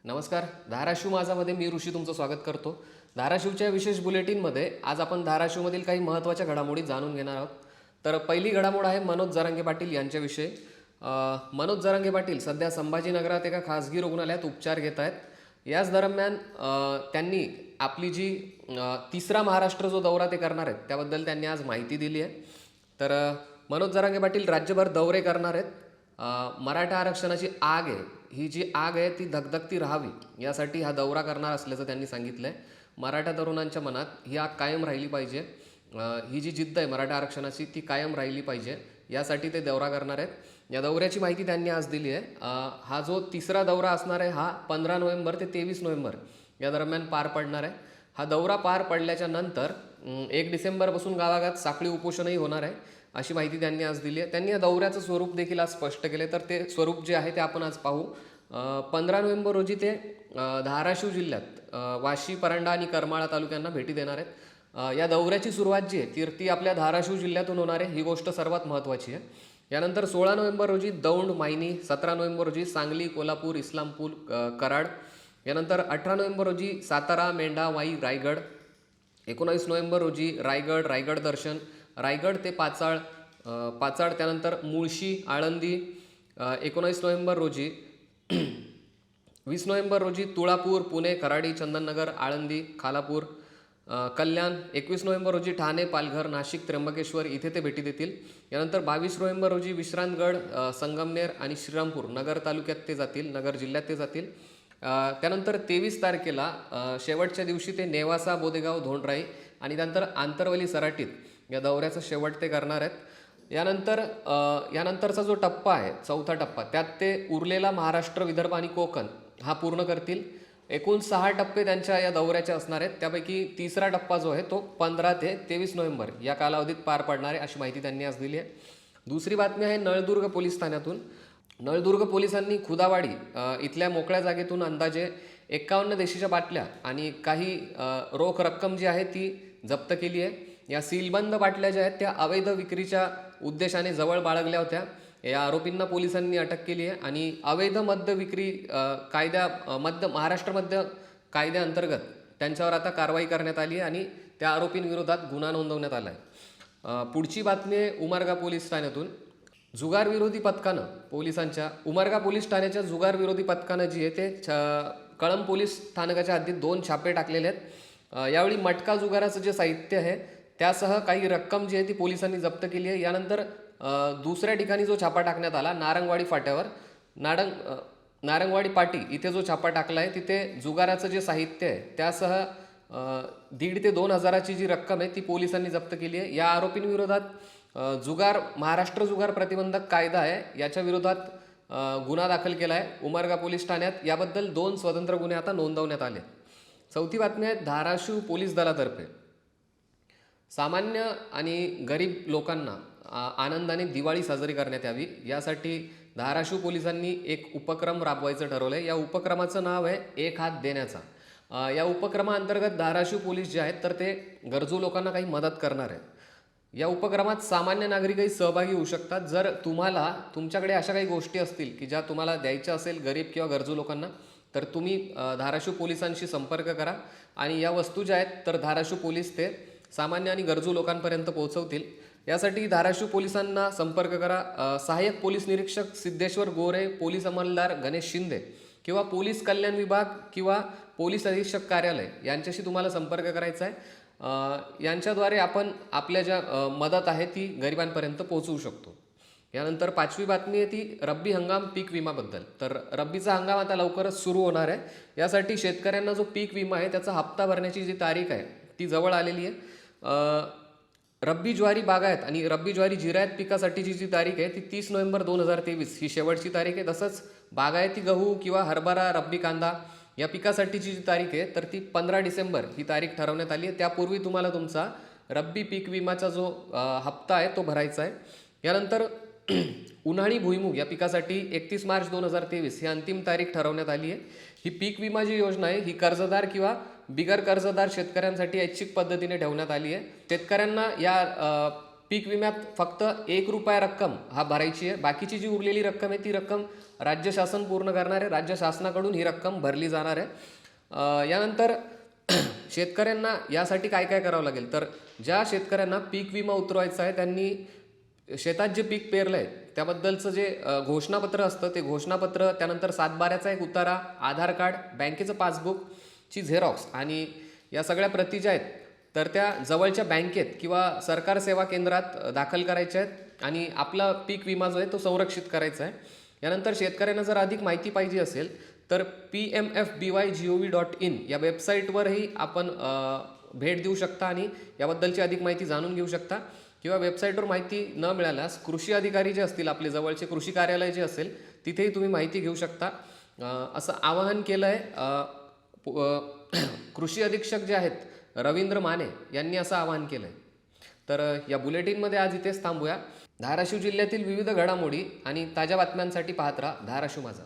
नमस्कार. धाराशिव माझामध्ये मी ऋषी तुमचं स्वागत करतो. धाराशिवच्या विशेष बुलेटिनमध्ये आज आपण धाराशिवमधील काही महत्त्वाच्या घडामोडी जाणून घेणार आहोत. तर पहिली घडामोड आहे मनोज जरांगे पाटील यांच्याविषयी. मनोज जरांगे पाटील सध्या संभाजीनगरात एका खासगी रुग्णालयात उपचार घेत आहेत. याच दरम्यान त्यांनी आपली जी तिसरा महाराष्ट्र जो दौरा ते करणार आहेत त्याबद्दल त्यांनी आज माहिती दिली आहे. तर मनोज जरांगे पाटील राज्यभर दौरे करणार आहेत. मराठा आरक्षणाची आग आहे, ही जी आग आहे ती धगधगती राहावी यासाठी हा दौरा करणार असल्याचं त्यांनी सांगितलं आहे. मराठा तरुणांच्या मनात ही आग कायम राहिली पाहिजे, ही जी जिद्द आहे मराठा आरक्षणाची ती कायम राहिली पाहिजे यासाठी ते दौरा करणार आहेत. या दौऱ्याची माहिती त्यांनी आज दिली आहे. हा जो तिसरा दौरा असणार आहे हा 15 नोव्हेंबर ते 23 नोव्हेंबर या दरम्यान पार पडणार आहे. हा दौरा पार पडल्याच्या नंतर 1 डिसेंबरपासून गावागावात साखळी उपोषणही होणार आहे अशी माहिती त्यांनी आज दिली आहे. त्यांनी या दौऱ्याचं स्वरूप देखील आज स्पष्ट केले, तर ते स्वरूप जे आहे ते आपण आज पाहू. 15 नोव्हेंबर रोजी ते धाराशिव जिल्ह्यात वाशी, परांडा आणि करमाळा तालुक्यांना भेटी देणार आहेत. या दौऱ्याची सुरुवात जी आहे ती आपल्या धाराशिव जिल्ह्यातून होणार आहे, ही गोष्ट सर्वात महत्त्वाची आहे. यानंतर 16 नोव्हेंबर रोजी दौंड, मायनी, 17 नोव्हेंबर रोजी सांगली, कोल्हापूर, इस्लामपूर, कराड. यानंतर 18 नोव्हेंबर रोजी सातारा, मेंढा, वाई, रायगड. 19 नोव्हेंबर रोजी रायगड दर्शन, रायगड ते पाचाळ, त्यानंतर मुळशी, आळंदी. 19 नोव्हेंबर रोजी 20 नोव्हेंबर रोजी तुळापूर, पुणे, खराडी, चंदननगर, आळंदी, खालापूर, कल्याण. 21 नोव्हेंबर रोजी ठाणे, पालघर, नाशिक, त्र्यंबकेश्वर इथे ते भेटी देतील. यानंतर 22 नोव्हेंबर रोजी विश्रांतगड, संगमनेर आणि श्रीरामपूर नगर तालुक्यात ते जातील, नगर जिल्ह्यात ते जातील. त्यानंतर 23 तारखेला शेवटच्या दिवशी ते नेवासा, बोदेगाव, धोंडराई आणि त्यानंतर आंतरवली, सराटीत या दौऱ्याचा शेवट ते करणार आहेत. यानंतरचा जो टप्पा आहे, चौथा टप्पा, त्यात ते उरलेला महाराष्ट्र, विदर्भ आणि कोकण हा पूर्ण करतील. एकूण 6 टप्पे त्यांच्या या दौऱ्याचे असणार आहेत. त्यापैकी तिसरा टप्पा जो आहे तो 15 ते 23 नोव्हेंबर या कालावधीत पार पडणार आहे अशी माहिती त्यांनी आज दिली आहे. दुसरी बातमी आहे नळदुर्ग पोलीस ठाण्यातून. नळदुर्ग पोलिसांनी खुदावाडी इथल्या मोकळ्या जागेतून अंदाजे 51 देशीच्या बाटल्या आणि काही रोख रक्कम जी आहे ती जप्त केली आहे. या सीलबंद बाटल्या ज्या आहेत त्या अवैध विक्रीच्या उद्देशाने जवळ बाळगल्या होत्या. या आरोपींना पोलिसांनी अटक केली आहे आणि अवैध मद्य विक्री महाराष्ट्र मद्य कायद्याअंतर्गत त्यांच्यावर आता कारवाई करण्यात आली आहे आणि त्या आरोपींविरोधात गुन्हा नोंदवण्यात आला आहे. पुढची बातमी आहे उमरगा पोलीस ठाण्यातून. जुगार विरोधी पथकानं उमरगा पोलीस ठाण्याच्या जुगार विरोधी पथकानं जी आहे ते कळंब पोलीस स्थानकाच्या हद्दीत 2 छापे टाकलेले आहेत. यावेळी मटका जुगाराचं जे साहित्य आहे त्यासह काही रक्कम जी आहे ती पोलिसांनी जप्त केली आहे. यानंतर दुसऱ्या ठिकाणी जो छापा टाकण्यात आला नारंगवाडी फाट्यावर, नारंगवाडी पाटी इथे जो छापा टाकला आहे तिथे जुगाराचं जे साहित्य आहे त्यासह 1,500 ते 2,000ची जी रक्कम आहे ती पोलिसांनी जप्त केली आहे. या आरोपींविरोधात महाराष्ट्र जुगार प्रतिबंधक कायदा आहे याच्या विरोधात गुन्हा दाखल केला आहे उमरगा पोलीस ठाण्यात. याबद्दल 2 स्वतंत्र गुन्हे आता नोंदवण्यात आले. चौथी बातमी आहे धाराशिव पोलीस दलातर्फे सामान्य आणि गरीब लोकांना आनंदाने दिवाळी साजरी करण्यात यावी यासाठी धाराशिव पोलिसांनी एक उपक्रम राबवायचं ठरवलं आहे. या उपक्रमाचं नाव आहे एक हात देण्याचा. या उपक्रमाअंतर्गत धाराशिव पोलीस जे आहेत तर ते गरजू लोकांना काही मदत करणार आहेत. या उपक्रमात सामान्य नागरिकही सहभागी होऊ शकतात. जर तुमच्याकडे अशा काही गोष्टी असतील की ज्या तुम्हाला द्यायच्या असेल गरीब किंवा गरजू लोकांना, तर तुम्ही धाराशिव पोलिसांशी संपर्क करा आणि या वस्तू ज्या आहेत तर धाराशिव पोलीस ते सामान्य आणि गरजू लोकांपर्यंत पोहोचवतील. यासाठी धाराशिव पोलिसांना संपर्क करा. सहाय्यक पोलीस निरीक्षक सिद्धेश्वर गोरे, पोलीस अंमलदार गणेश शिंदे किंवा पोलीस कल्याण विभाग किंवा पोलीस अधीक्षक कार्यालय यांच्याशी तुम्हाला संपर्क करायचा आहे. यांच्याद्वारे आपण आपल्या ज्या मदत आहे ती गरिबांपर्यंत पोहोचवू शकतो. यानंतर 5वी बातमी आहे ती रब्बी हंगाम पीक विमाबद्दल. तर रब्बीचा हंगाम आता लवकरच सुरू होणार आहे. यासाठी शेतकऱ्यांना जो पीक विमा आहे त्याचा हप्ता भरण्याची जी तारीख आहे ती जवळ आलेली आहे. रब्बी ज्वारी बागायत आणि रब्बी ज्वारी जिरायत पिकासाठीची जी तारीख आहे ती 30 नोव्हेंबर 2023 ही शेवटची तारीख आहे. तसंच बागायती गहू किंवा हरभरा, रब्बी कांदा या पिकासाठीची जी तारीख आहे तर ती 15 डिसेंबर ही तारीख ठरवण्यात आली आहे. त्यापूर्वी तुम्हाला तुमचा रब्बी पीक विमाचा जो हप्ता आहे तो भरायचा आहे. यानंतर उन्हाळी भुईमुग या पिकासाठी 31 मार्च 2023 ही अंतिम तारीख ठरवण्यात आली आहे. ही पीक विमा जी योजना आहे ही कर्जदार किंवा बिगर कर्जदार शेतकऱ्यांसाठी ऐच्छिक पद्धतीने ठेवण्यात आली आहे. शेतकऱ्यांना या पीक विम्यात फक्त ₹1 रक्कम हा भरायची आहे. बाकीची जी उरलेली रक्कम आहे ती रक्कम राज्य शासन पूर्ण करणार आहे. राज्य शासनाकडून ही रक्कम भरली जाणार आहे. यानंतर शेतकऱ्यांना यासाठी काय काय करावं लागेल, तर ज्या शेतकऱ्यांना पीक विमा उतरवायचा आहे त्यांनी शेतात जे पीक पेरलं आहे त्याबद्दलचं जे घोषणापत्र असतं ते घोषणापत्र, त्यानंतर 7/12चा एक उतारा, आधार कार्ड, बँकेचं पासबुकची झेरॉक्स आणि या सगळ्या प्रती ज्या आहेत तर त्या जवळच्या बँकेत किंवा सरकार सेवा केंद्रात दाखल करायच्या आहेत आणि आपला पीक विमा जो आहे तो संरक्षित करायचा आहे. यानंतर शेतकऱ्यांना जर अधिक माहिती पाहिजे असेल तर pmfbygov.in या वेबसाईटवरही आपण भेट देऊ शकता आणि याबद्दलची अधिक माहिती जाणून घेऊ शकता. किंवा वेबसाईटवर माहिती न मिळाल्यास कृषी अधिकारी जे असतील, आपले जवळचे कृषी कार्यालय जे असेल तिथेही तुम्ही माहिती घेऊ शकता. असं आवाहन केलं आहे कृषी अधीक्षक जे आहेत रवींद्र माने यांनी असं आवाहन केलं आहे. तर या बुलेटिनमध्ये आज इथेच थांबूया. धाराशिव जिल्ह्यातील विविध घडामोडी आणि ताज्या बातम्यांसाठी पाहत राहा धाराशिव माझा.